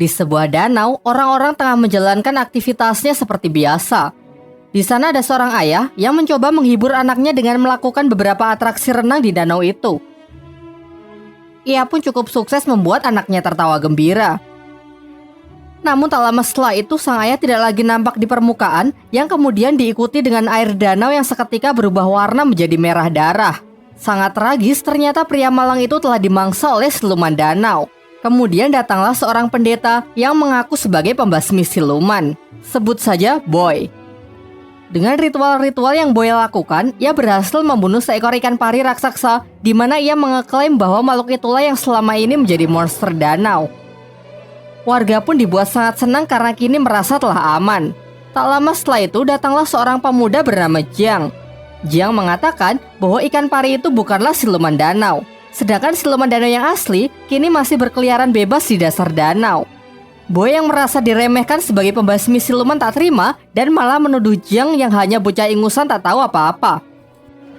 Di sebuah danau, orang-orang tengah menjalankan aktivitasnya seperti biasa. Di sana ada seorang ayah yang mencoba menghibur anaknya dengan melakukan beberapa atraksi renang di danau itu. Ia pun cukup sukses membuat anaknya tertawa gembira. Namun tak lama setelah itu sang ayah tidak lagi nampak di permukaan, yang kemudian diikuti dengan air danau yang seketika berubah warna menjadi merah darah. Sangat tragis, ternyata pria malang itu telah dimangsa oleh siluman danau. Kemudian datanglah seorang pendeta yang mengaku sebagai pembasmi siluman. Sebut saja Boy. Dengan ritual-ritual yang Boy lakukan, ia berhasil membunuh seekor ikan pari raksasa, di mana ia mengeklaim bahwa makhluk itulah yang selama ini menjadi monster danau. Warga pun dibuat sangat senang karena kini merasa telah aman. Tak lama setelah itu datanglah seorang pemuda bernama Jiang. Jiang mengatakan bahwa ikan pari itu bukanlah siluman danau. Sedangkan siluman danau yang asli kini masih berkeliaran bebas di dasar danau. Boy yang merasa diremehkan sebagai pembasmi siluman tak terima dan malah menuduh Jiang yang hanya bocah ingusan tak tahu apa-apa.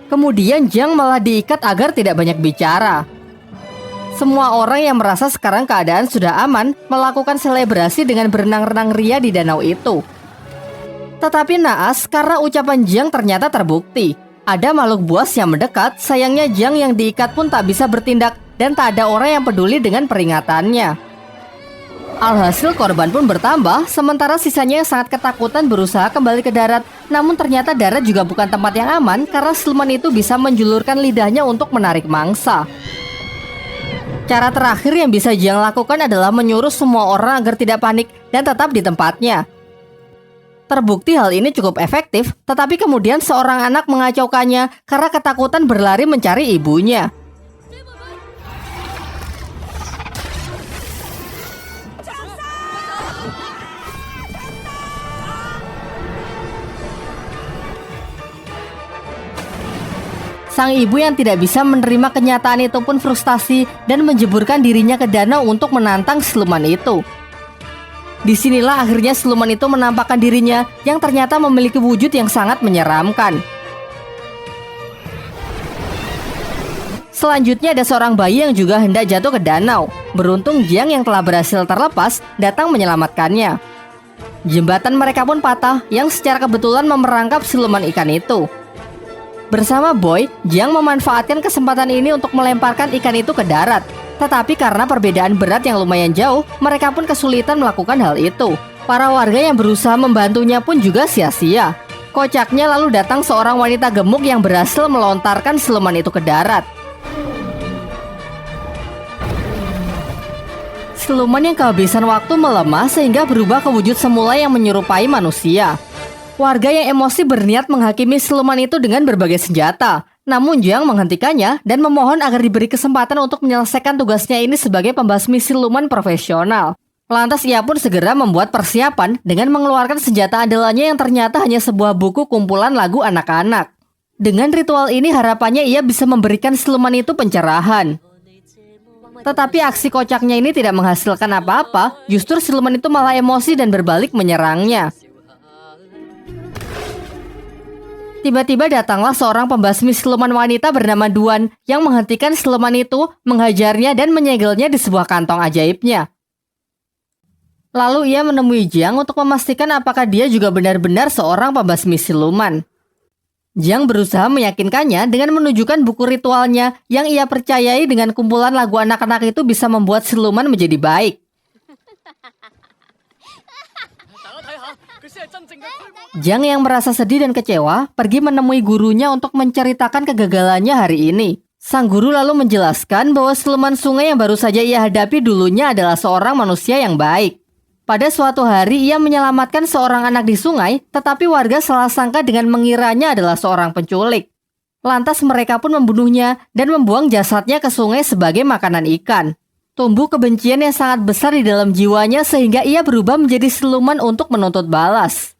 Kemudian Jiang malah diikat agar tidak banyak bicara. Semua orang yang merasa sekarang keadaan sudah aman melakukan selebrasi dengan berenang-renang ria di danau itu. Tetapi naas karena ucapan Jiang ternyata terbukti. Ada makhluk buas yang mendekat, sayangnya Jiang yang diikat pun tak bisa bertindak dan tak ada orang yang peduli dengan peringatannya. Alhasil korban pun bertambah, sementara sisanya yang sangat ketakutan berusaha kembali ke darat. Namun ternyata darat juga bukan tempat yang aman karena siluman itu bisa menjulurkan lidahnya untuk menarik mangsa. Cara terakhir yang bisa Jiang lakukan adalah menyuruh semua orang agar tidak panik dan tetap di tempatnya. Terbukti hal ini cukup efektif, tetapi kemudian seorang anak mengacaukannya karena ketakutan berlari mencari ibunya. Sang ibu yang tidak bisa menerima kenyataan itu pun frustasi dan menjeburkan dirinya ke danau untuk menantang siluman itu. Disinilah akhirnya siluman itu menampakkan dirinya yang ternyata memiliki wujud yang sangat menyeramkan. Selanjutnya ada seorang bayi yang juga hendak jatuh ke danau. Beruntung Jiang yang telah berhasil terlepas datang menyelamatkannya. Jembatan mereka pun patah yang secara kebetulan memerangkap siluman ikan itu. Bersama Boy, Jiang memanfaatkan kesempatan ini untuk melemparkan ikan itu ke darat. Tetapi karena perbedaan berat yang lumayan jauh, mereka pun kesulitan melakukan hal itu. Para warga yang berusaha membantunya pun juga sia-sia. Kocaknya lalu datang seorang wanita gemuk yang berhasil melontarkan siluman itu ke darat. Siluman yang kehabisan waktu melemah sehingga berubah ke wujud semula yang menyerupai manusia. Warga yang emosi berniat menghakimi siluman itu dengan berbagai senjata. Namun Jiang menghentikannya dan memohon agar diberi kesempatan untuk menyelesaikan tugasnya ini sebagai pembasmi siluman profesional. Lantas ia pun segera membuat persiapan dengan mengeluarkan senjata andalannya yang ternyata hanya sebuah buku kumpulan lagu anak-anak. Dengan ritual ini harapannya ia bisa memberikan siluman itu pencerahan. Tetapi aksi kocaknya ini tidak menghasilkan apa-apa, justru siluman itu malah emosi dan berbalik menyerangnya. Tiba-tiba datanglah seorang pembasmi siluman wanita bernama Duan yang menghentikan siluman itu, menghajarnya dan menyegelnya di sebuah kantong ajaibnya. Lalu ia menemui Jiang untuk memastikan apakah dia juga benar-benar seorang pembasmi siluman. Jiang berusaha meyakinkannya dengan menunjukkan buku ritualnya yang ia percayai dengan kumpulan lagu anak-anak itu bisa membuat siluman menjadi baik. Jiang yang merasa sedih dan kecewa pergi menemui gurunya untuk menceritakan kegagalannya hari ini. Sang guru lalu menjelaskan bahwa siluman sungai yang baru saja ia hadapi dulunya adalah seorang manusia yang baik. Pada suatu hari ia menyelamatkan seorang anak di sungai, tetapi warga salah sangka dengan mengiranya adalah seorang penculik. Lantas mereka pun membunuhnya dan membuang jasadnya ke sungai sebagai makanan ikan. Tumbuh kebencian yang sangat besar di dalam jiwanya sehingga ia berubah menjadi siluman untuk menuntut balas.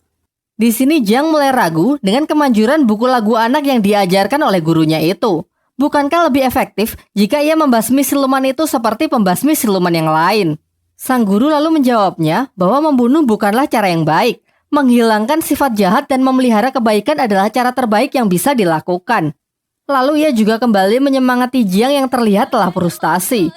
Di sini Jiang mulai ragu dengan kemanjuran buku lagu anak yang diajarkan oleh gurunya itu. Bukankah lebih efektif jika ia membasmi siluman itu seperti pembasmi siluman yang lain? Sang guru lalu menjawabnya bahwa membunuh bukanlah cara yang baik. Menghilangkan sifat jahat dan memelihara kebaikan adalah cara terbaik yang bisa dilakukan. Lalu ia juga kembali menyemangati Jiang yang terlihat telah frustasi.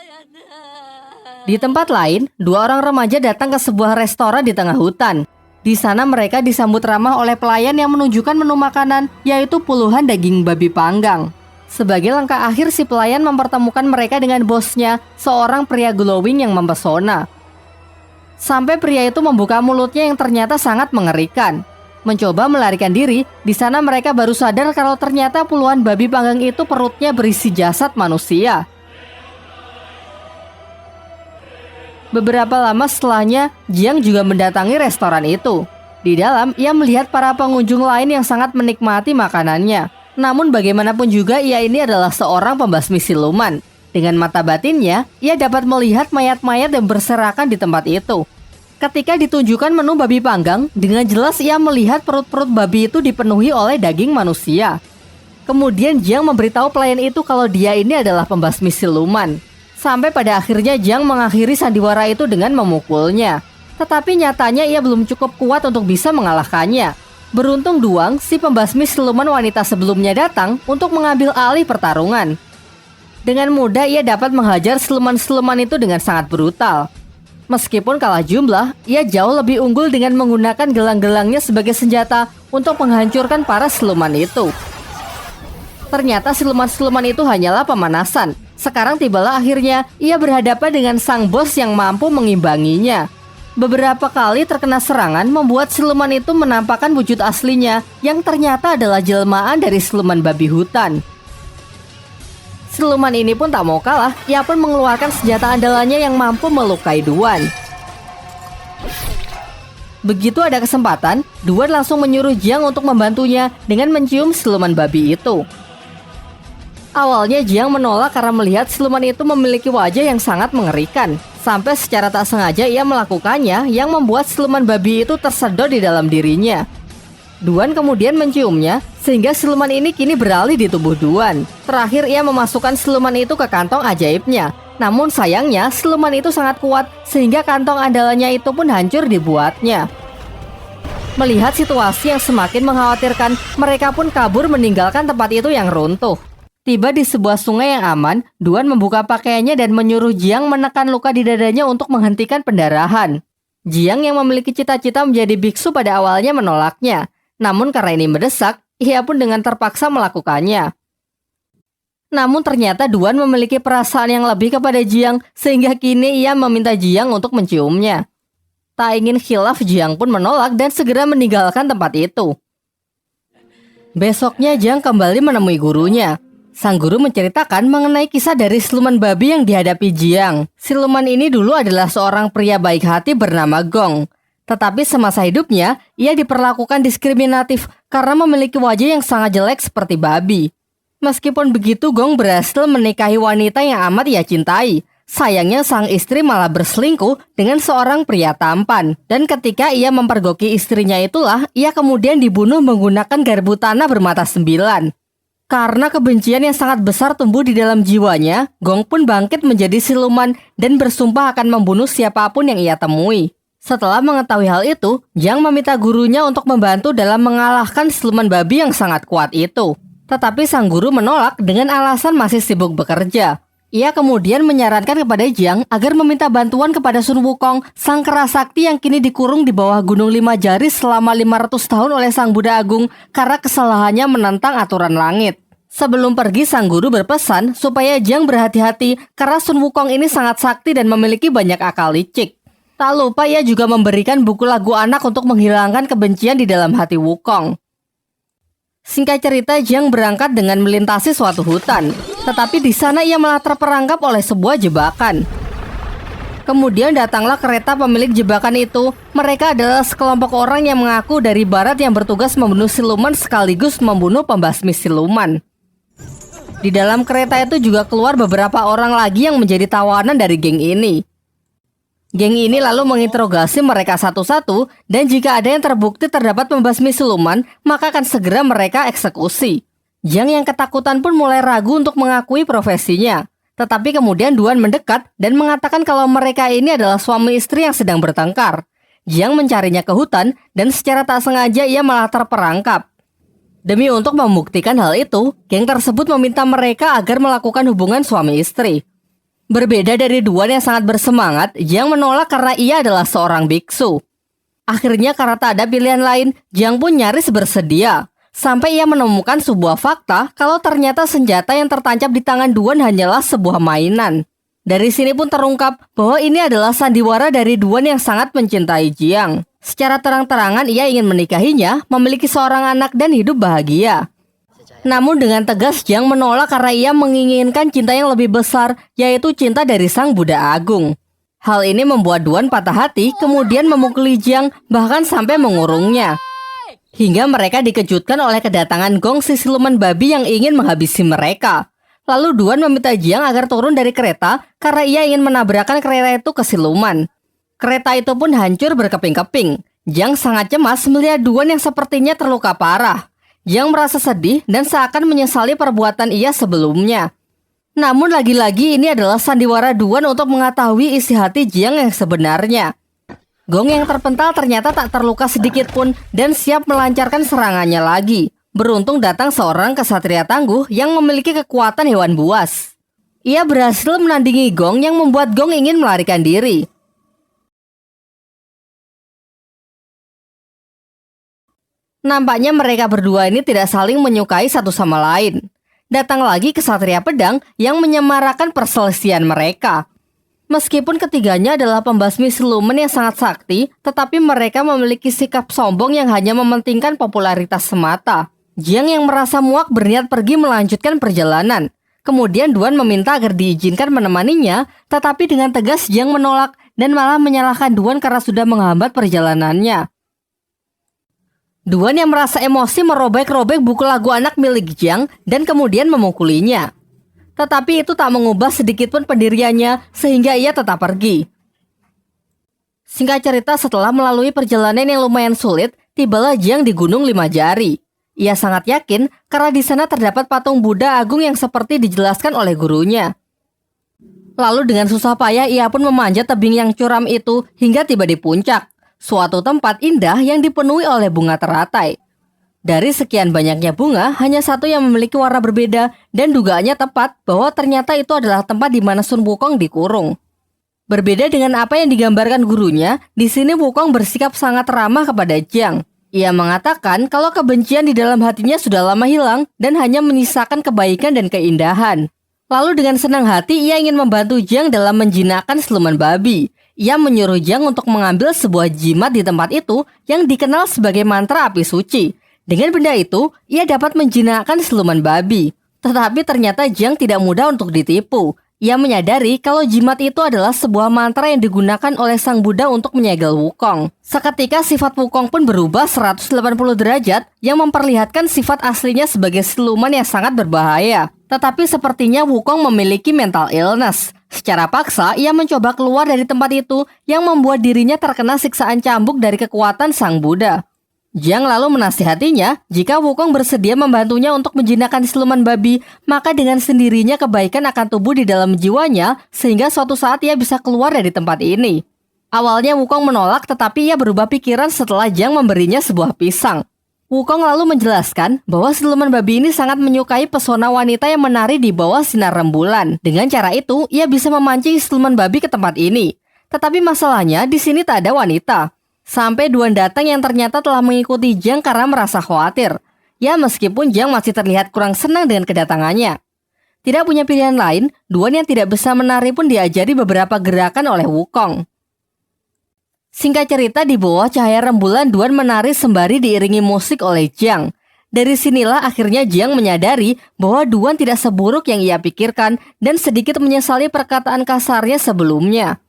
Di tempat lain, dua orang remaja datang ke sebuah restoran di tengah hutan. Di sana mereka disambut ramah oleh pelayan yang menunjukkan menu makanan, yaitu puluhan daging babi panggang. Sebagai langkah akhir, si pelayan mempertemukan mereka dengan bosnya, seorang pria glowing yang mempesona. Sampai pria itu membuka mulutnya yang ternyata sangat mengerikan. Mencoba melarikan diri, di sana mereka baru sadar kalau ternyata puluhan babi panggang itu perutnya berisi jasad manusia. Beberapa lama setelahnya, Jiang juga mendatangi restoran itu. Di dalam, ia melihat para pengunjung lain yang sangat menikmati makanannya. Namun bagaimanapun juga ia ini adalah seorang pembasmi siluman. Dengan mata batinnya, ia dapat melihat mayat-mayat yang berserakan di tempat itu. Ketika ditunjukkan menu babi panggang, dengan jelas ia melihat perut-perut babi itu dipenuhi oleh daging manusia. Kemudian Jiang memberitahu pelayan itu kalau dia ini adalah pembasmi siluman. Sampai pada akhirnya Jiang mengakhiri sandiwara itu dengan memukulnya. Tetapi nyatanya ia belum cukup kuat untuk bisa mengalahkannya. Beruntung Duang, si pembasmi siluman wanita sebelumnya datang untuk mengambil alih pertarungan. Dengan mudah ia dapat menghajar siluman-siluman itu dengan sangat brutal. Meskipun kalah jumlah, ia jauh lebih unggul dengan menggunakan gelang-gelangnya sebagai senjata untuk menghancurkan para siluman itu. Ternyata siluman-siluman itu hanyalah pemanasan. Sekarang tibalah akhirnya ia berhadapan dengan sang bos yang mampu mengimbanginya. Beberapa kali terkena serangan membuat siluman itu menampakkan wujud aslinya yang ternyata adalah jelmaan dari siluman babi hutan. Siluman ini pun tak mau kalah, ia pun mengeluarkan senjata andalannya yang mampu melukai Duan. Begitu ada kesempatan, Duan langsung menyuruh Jiang untuk membantunya dengan mencium siluman babi itu. Awalnya Jiang menolak karena melihat siluman itu memiliki wajah yang sangat mengerikan. Sampai secara tak sengaja ia melakukannya yang membuat siluman babi itu tersedot di dalam dirinya. Duan kemudian menciumnya sehingga siluman ini kini beralih di tubuh Duan. Terakhir ia memasukkan siluman itu ke kantong ajaibnya. Namun sayangnya siluman itu sangat kuat sehingga kantong andalannya itu pun hancur dibuatnya. Melihat situasi yang semakin mengkhawatirkan, mereka pun kabur meninggalkan tempat itu yang runtuh. Tiba di sebuah sungai yang aman, Duan membuka pakaiannya dan menyuruh Jiang menekan luka di dadanya untuk menghentikan pendarahan. Jiang yang memiliki cita-cita menjadi biksu pada awalnya menolaknya. Namun karena ini mendesak, ia pun dengan terpaksa melakukannya. Namun ternyata Duan memiliki perasaan yang lebih kepada Jiang, sehingga kini ia meminta Jiang untuk menciumnya. Tak ingin khilaf, Jiang pun menolak dan segera meninggalkan tempat itu. Besoknya Jiang kembali menemui gurunya. Sang guru menceritakan mengenai kisah dari siluman babi yang dihadapi Jiang. Siluman ini dulu adalah seorang pria baik hati bernama Gong. Tetapi semasa hidupnya, ia diperlakukan diskriminatif karena memiliki wajah yang sangat jelek seperti babi. Meskipun begitu, Gong berhasil menikahi wanita yang amat ia cintai. Sayangnya sang istri malah berselingkuh dengan seorang pria tampan. Dan ketika ia mempergoki istrinya itulah, ia kemudian dibunuh menggunakan garpu tanah bermata 9. Karena kebencian yang sangat besar tumbuh di dalam jiwanya, Gong pun bangkit menjadi siluman dan bersumpah akan membunuh siapapun yang ia temui. Setelah mengetahui hal itu, Jiang meminta gurunya untuk membantu dalam mengalahkan siluman babi yang sangat kuat itu. Tetapi sang guru menolak dengan alasan masih sibuk bekerja. Ia kemudian menyarankan kepada Jiang agar meminta bantuan kepada Sun Wukong, sang kera sakti yang kini dikurung di bawah Gunung 5 Jari selama 500 tahun oleh sang Buddha Agung karena kesalahannya menentang aturan langit. Sebelum pergi, sang guru berpesan supaya Jiang berhati-hati karena Sun Wukong ini sangat sakti dan memiliki banyak akal licik. Tak lupa ia juga memberikan buku lagu anak untuk menghilangkan kebencian di dalam hati Wukong. Singkat cerita, Jiang berangkat dengan melintasi suatu hutan. Tetapi di sana ia malah terperangkap oleh sebuah jebakan. Kemudian datanglah kereta pemilik jebakan itu. Mereka adalah sekelompok orang yang mengaku dari barat yang bertugas membunuh siluman sekaligus membunuh pembasmi siluman. Di dalam kereta itu juga keluar beberapa orang lagi yang menjadi tawanan dari geng ini. Geng ini lalu menginterogasi mereka satu-satu, dan jika ada yang terbukti terdapat pembasmi siluman, maka akan segera mereka eksekusi. Jiang yang ketakutan pun mulai ragu untuk mengakui profesinya. Tetapi kemudian Duan mendekat dan mengatakan kalau mereka ini adalah suami istri yang sedang bertengkar. Jiang mencarinya ke hutan dan secara tak sengaja ia malah terperangkap. Demi untuk membuktikan hal itu, geng tersebut meminta mereka agar melakukan hubungan suami istri. Berbeda dari Duan yang sangat bersemangat, Jiang menolak karena ia adalah seorang biksu. Akhirnya karena tak ada pilihan lain, Jiang pun nyaris bersedia. Sampai ia menemukan sebuah fakta kalau ternyata senjata yang tertancap di tangan Duan hanyalah sebuah mainan. Dari sini pun terungkap bahwa ini adalah sandiwara dari Duan yang sangat mencintai Jiang. Secara terang-terangan ia ingin menikahinya, memiliki seorang anak dan hidup bahagia. Namun dengan tegas Jiang menolak karena ia menginginkan cinta yang lebih besar, yaitu cinta dari Sang Buddha Agung. Hal ini membuat Duan patah hati, kemudian memukuli Jiang bahkan sampai mengurungnya. Hingga mereka dikejutkan oleh kedatangan Gong si siluman babi yang ingin menghabisi mereka. Lalu Duan meminta Jiang agar turun dari kereta karena ia ingin menabrakkan kereta itu ke siluman. Kereta itu pun hancur berkeping-keping. Jiang sangat cemas melihat Duan yang sepertinya terluka parah. Jiang merasa sedih dan seakan menyesali perbuatan ia sebelumnya. Namun lagi-lagi ini adalah sandiwara Duan untuk mengetahui isi hati Jiang yang sebenarnya. Gong yang terpental ternyata tak terluka sedikit pun dan siap melancarkan serangannya lagi. Beruntung datang seorang kesatria tangguh yang memiliki kekuatan hewan buas. Ia berhasil menandingi Gong yang membuat Gong ingin melarikan diri. Nampaknya mereka berdua ini tidak saling menyukai satu sama lain. Datang lagi kesatria pedang yang menyemarakan perselisihan mereka. Meskipun ketiganya adalah pembasmi siluman yang sangat sakti, tetapi mereka memiliki sikap sombong yang hanya mementingkan popularitas semata. Jiang yang merasa muak berniat pergi melanjutkan perjalanan. Kemudian Duan meminta agar diizinkan menemaninya, tetapi dengan tegas Jiang menolak dan malah menyalahkan Duan karena sudah menghambat perjalanannya. Duan yang merasa emosi merobek-robek buku lagu anak milik Jiang dan kemudian memukulinya. Tetapi itu tak mengubah sedikitpun pendiriannya sehingga ia tetap pergi. Singkat cerita, setelah melalui perjalanan yang lumayan sulit, tibalah Jiang di Gunung Lima Jari. Ia sangat yakin karena di sana terdapat patung Buddha Agung yang seperti dijelaskan oleh gurunya. Lalu dengan susah payah ia pun memanjat tebing yang curam itu hingga tiba di puncak. Suatu tempat indah yang dipenuhi oleh bunga teratai. Dari sekian banyaknya bunga, hanya satu yang memiliki warna berbeda dan dugaannya tepat bahwa ternyata itu adalah tempat di mana Sun Wukong dikurung. Berbeda dengan apa yang digambarkan gurunya, di sini Wukong bersikap sangat ramah kepada Jiang. Ia mengatakan kalau kebencian di dalam hatinya sudah lama hilang dan hanya menyisakan kebaikan dan keindahan. Lalu dengan senang hati ia ingin membantu Jiang dalam menjinakkan siluman babi. Ia menyuruh Jiang untuk mengambil sebuah jimat di tempat itu yang dikenal sebagai mantra api suci. Dengan benda itu, ia dapat menjinakkan siluman babi. Tetapi ternyata Jiang tidak mudah untuk ditipu. Ia menyadari kalau jimat itu adalah sebuah mantra yang digunakan oleh Sang Buddha untuk menyegel Wukong. Seketika sifat Wukong pun berubah 180 derajat yang memperlihatkan sifat aslinya sebagai siluman yang sangat berbahaya. Tetapi sepertinya Wukong memiliki mental illness. Secara paksa, ia mencoba keluar dari tempat itu yang membuat dirinya terkena siksaan cambuk dari kekuatan Sang Buddha. Jiang lalu menasihatinya, jika Wukong bersedia membantunya untuk menjinakkan siluman babi, maka dengan sendirinya kebaikan akan tumbuh di dalam jiwanya sehingga suatu saat ia bisa keluar dari tempat ini. Awalnya Wukong menolak tetapi ia berubah pikiran setelah Jiang memberinya sebuah pisang. Wukong lalu menjelaskan bahwa siluman babi ini sangat menyukai pesona wanita yang menari di bawah sinar rembulan. Dengan cara itu, ia bisa memancing siluman babi ke tempat ini. Tetapi masalahnya di sini tak ada wanita. Sampai Duan datang yang ternyata telah mengikuti Jiang karena merasa khawatir. Ya meskipun Jiang masih terlihat kurang senang dengan kedatangannya. Tidak punya pilihan lain, Duan yang tidak bisa menari pun diajari beberapa gerakan oleh Wukong. Singkat cerita, di bawah cahaya rembulan Duan menari sembari diiringi musik oleh Jiang. Dari sinilah akhirnya Jiang menyadari bahwa Duan tidak seburuk yang ia pikirkan dan sedikit menyesali perkataan kasarnya sebelumnya.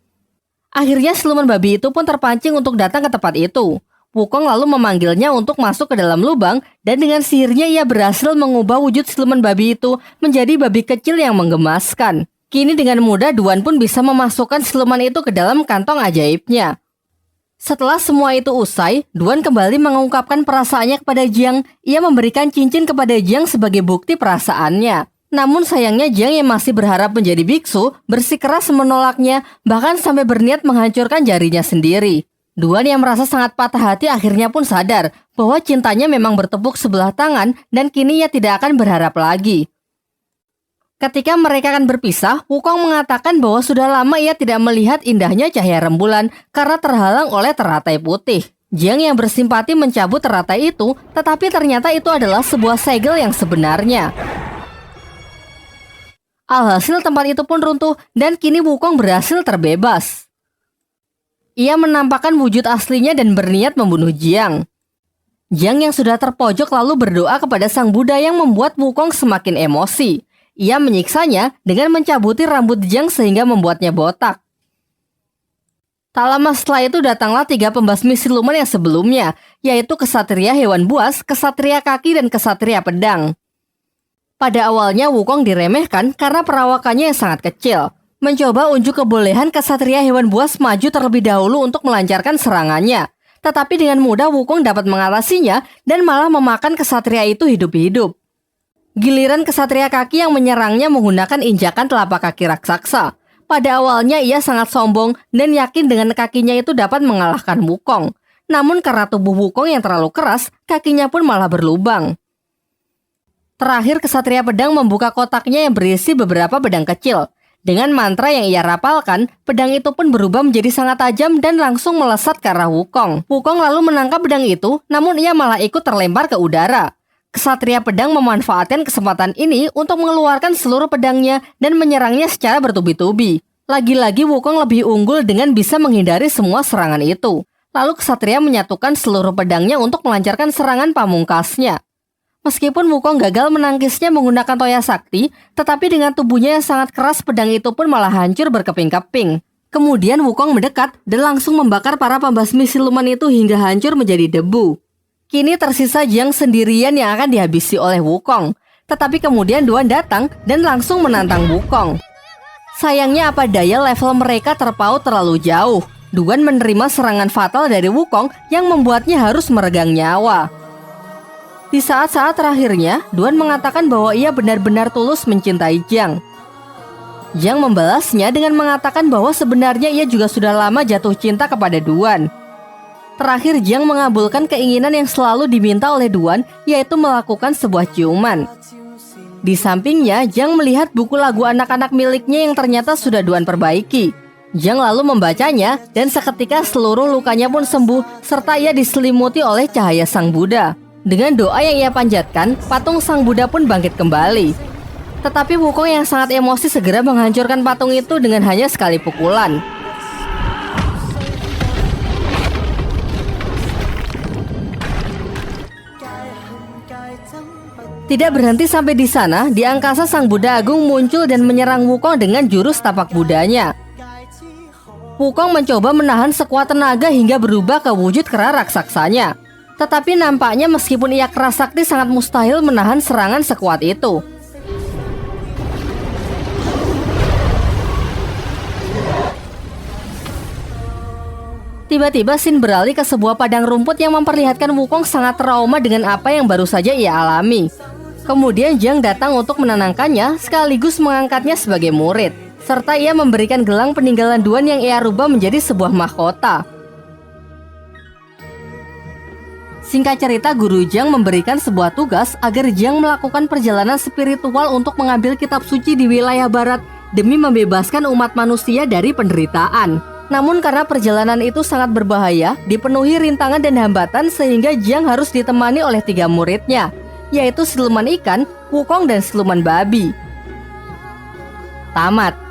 Akhirnya siluman babi itu pun terpancing untuk datang ke tempat itu. Wukong lalu memanggilnya untuk masuk ke dalam lubang dan dengan sihirnya ia berhasil mengubah wujud siluman babi itu menjadi babi kecil yang menggemaskan. Kini dengan mudah Duan pun bisa memasukkan siluman itu ke dalam kantong ajaibnya. Setelah semua itu usai, Duan kembali mengungkapkan perasaannya kepada Jiang. Ia memberikan cincin kepada Jiang sebagai bukti perasaannya. Namun sayangnya Jiang yang masih berharap menjadi biksu bersikeras menolaknya, bahkan sampai berniat menghancurkan jarinya sendiri. Duan yang merasa sangat patah hati akhirnya pun sadar bahwa cintanya memang bertepuk sebelah tangan dan kini ia tidak akan berharap lagi. Ketika mereka akan berpisah, Wukong mengatakan bahwa sudah lama ia tidak melihat indahnya cahaya rembulan karena terhalang oleh teratai putih. Jiang yang bersimpati mencabut teratai itu, tetapi ternyata itu adalah sebuah segel yang sebenarnya. Alhasil tempat itu pun runtuh dan kini Wukong berhasil terbebas. Ia menampakkan wujud aslinya dan berniat membunuh Jiang. Jiang yang sudah terpojok lalu berdoa kepada Sang Buddha yang membuat Wukong semakin emosi. Ia menyiksanya dengan mencabuti rambut Jiang sehingga membuatnya botak. Tak lama setelah itu datanglah 3 pembasmi siluman yang sebelumnya, yaitu Kesatria Hewan Buas, Kesatria Kaki, dan Kesatria Pedang. Pada awalnya Wukong diremehkan karena perawakannya yang sangat kecil. Mencoba unjuk kebolehan Kesatria Hewan Buas maju terlebih dahulu untuk melancarkan serangannya. Tetapi dengan mudah Wukong dapat mengatasinya dan malah memakan kesatria itu hidup-hidup. Giliran Kesatria Kaki yang menyerangnya menggunakan injakan telapak kaki raksasa. Pada awalnya ia sangat sombong dan yakin dengan kakinya itu dapat mengalahkan Wukong. Namun karena tubuh Wukong yang terlalu keras, kakinya pun malah berlubang. Terakhir Kesatria Pedang membuka kotaknya yang berisi beberapa pedang kecil. Dengan mantra yang ia rapalkan, pedang itu pun berubah menjadi sangat tajam dan langsung melesat ke arah Wukong. Wukong lalu menangkap pedang itu, namun ia malah ikut terlempar ke udara. Kesatria Pedang memanfaatkan kesempatan ini untuk mengeluarkan seluruh pedangnya dan menyerangnya secara bertubi-tubi. Lagi-lagi Wukong lebih unggul dengan bisa menghindari semua serangan itu. Lalu Kesatria menyatukan seluruh pedangnya untuk melancarkan serangan pamungkasnya. Meskipun Wukong gagal menangkisnya menggunakan toya sakti, tetapi dengan tubuhnya yang sangat keras pedang itu pun malah hancur berkeping-keping. Kemudian Wukong mendekat dan langsung membakar para pembasmi siluman itu hingga hancur menjadi debu. Kini tersisa Jiang sendirian yang akan dihabisi oleh Wukong. Tetapi kemudian Duan datang dan langsung menantang Wukong. Sayangnya apa daya level mereka terpaut terlalu jauh. Duan menerima serangan fatal dari Wukong yang membuatnya harus meregang nyawa. Di saat-saat terakhirnya, Duan mengatakan bahwa ia benar-benar tulus mencintai Jiang. Jiang membalasnya dengan mengatakan bahwa sebenarnya ia juga sudah lama jatuh cinta kepada Duan. Terakhir Jiang mengabulkan keinginan yang selalu diminta oleh Duan, yaitu melakukan sebuah ciuman. Di sampingnya, Jiang melihat buku lagu anak-anak miliknya yang ternyata sudah Duan perbaiki. Jiang lalu membacanya dan seketika seluruh lukanya pun sembuh serta ia diselimuti oleh cahaya Sang Buddha. Dengan doa yang ia panjatkan, patung Sang Buddha pun bangkit kembali. Tetapi Wukong yang sangat emosi segera menghancurkan patung itu dengan hanya sekali pukulan. Tidak berhenti sampai di sana, di angkasa Sang Buddha Agung muncul dan menyerang Wukong dengan jurus tapak Budanya. Wukong mencoba menahan sekuat tenaga hingga berubah ke wujud kera raksasanya. Tetapi nampaknya meskipun ia keras sakti sangat mustahil menahan serangan sekuat itu. Tiba-tiba Xin beralih ke sebuah padang rumput yang memperlihatkan Wukong sangat trauma dengan apa yang baru saja ia alami. Kemudian Jiang datang untuk menenangkannya sekaligus mengangkatnya sebagai murid. Serta ia memberikan gelang peninggalan Duan yang ia rubah menjadi sebuah mahkota. Singkat cerita, Guru Jiang memberikan sebuah tugas agar Jiang melakukan perjalanan spiritual untuk mengambil kitab suci di wilayah barat demi membebaskan umat manusia dari penderitaan. Namun karena perjalanan itu sangat berbahaya, dipenuhi rintangan dan hambatan sehingga Jiang harus ditemani oleh 3 muridnya, yaitu siluman ikan, Wukong, dan siluman babi. Tamat.